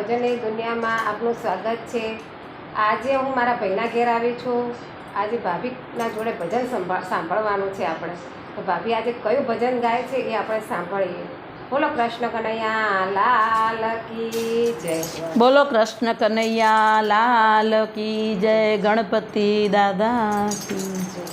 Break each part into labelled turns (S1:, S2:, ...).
S1: ભજનની દુનિયામાં આપનું સ્વાગત છે। આજે હું મારા ભાઈના ઘેર આવી છું। આજે ભાભીના જોડે ભજન સાંભળવાનું છે આપણે। તો ભાભી આજે કયું ભજન ગાય છે એ આપણે સાંભળીએ। બોલો કૃષ્ણ કનૈયા લાલ કી જય।
S2: બોલો કૃષ્ણ કનૈયા લાલ કી જય। ગણપતિ દાદા કી જય।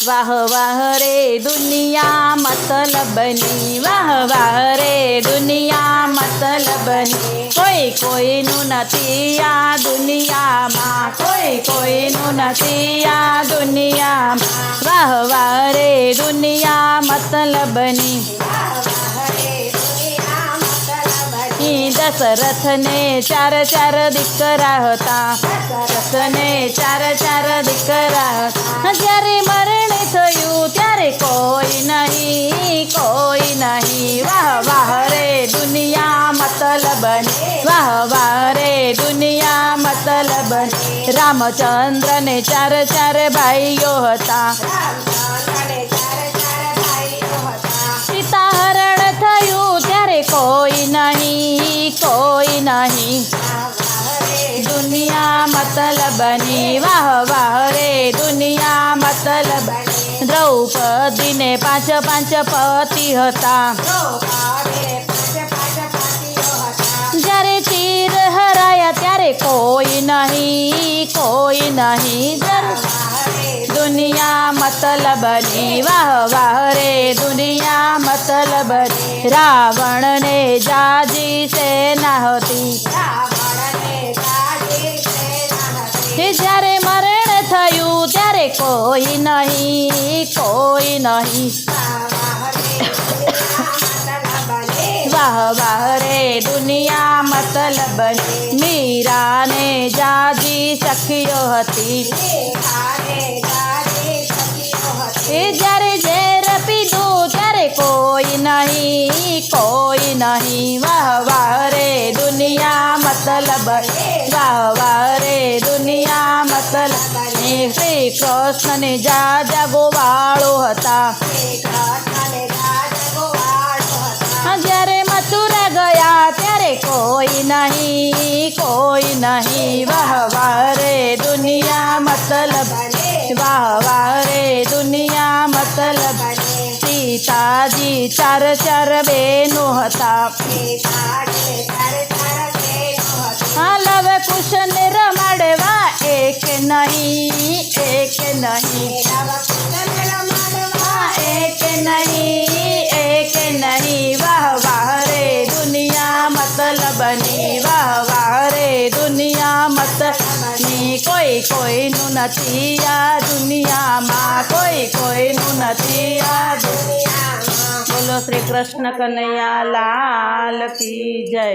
S2: વાહ વાહ રે દુનિયા મતલબની, વાહ વાહ રે દુનિયા મતલબની। કોઈ કોઈનું નથી આ દુનિયામાં, કોઈ કોઈનું નથી આ દુનિયામાં। વાહ વાહ રે દુનિયા મતલબની। દશરથને ચાર ચાર દીકરા હતા, દશરથને ચાર ચાર દીકરા હતા। જ્યારે મરણ થયું ત્યારે કોઈ નહીં, કોઈ નહીં। વાહ વાહ રે દુનિયા મતલબની, વાહ વાહ રે દુનિયા મતલબની। રામચંદ્રને ચાર ચાર ભાઈઓ હતા, સીતા હરણ થયું ત્યારે કોઈ નહીં, કોઈ નહીં। દુનિયા મતલબની, વાહ વાહ રે દુનિયા મતલબની। દ્રૌપદીને પાંચ પાંચ પતિ હતા, જ્યારે તીર હરાયા ત્યારે કોઈ નહીં, કોઈ નહીં। દુનિયા મતલબની, વાહ વાહ રે દુનિયા મતલબની। રાવણને જાજી સેના હતી, જ્યારે મરણ થયું ત્યારે કોઈ નહીં, કોઈ નહીં। વાહ વાહ રે દુનિયા મતલબની। મીરાને જાજી સખીઓ હતી, જ્યારે ઝેર પીધું ત્યારે કોઈ નહીં, કોઈ નહીં। વાહ વાહ રે દુનિયા મતલબની, વાહ વાહ રે દુનિયા મતલબની। શ્રી કૃષ્ણને જાજા ગોવાળો હતા, જ્યારે મથુરા ગયા ત્યારે કોઈ નહીં, કોઈ નહીં। વાહ વાહ રે દુનિયા મતલબની, વાહ વાહ રે દુનિયા મતલબની। સીતાજી ચાર ચાર બહેનો હતા, લવ કુશને રમાડવા એક નહીં, એક નહીં। એક નહીં, એક નહીં। વાહ વાહ રે દુનિયા મતલબની, વાહ વાહ રે દુનિયા મતલબની। કોઈ કોઈનું નથી આ દુનિયામાં, કોઈ કોઈનું નથી આ દુનિયામાં। બોલો શ્રી કૃષ્ણ કનૈયા લાલ કી જય।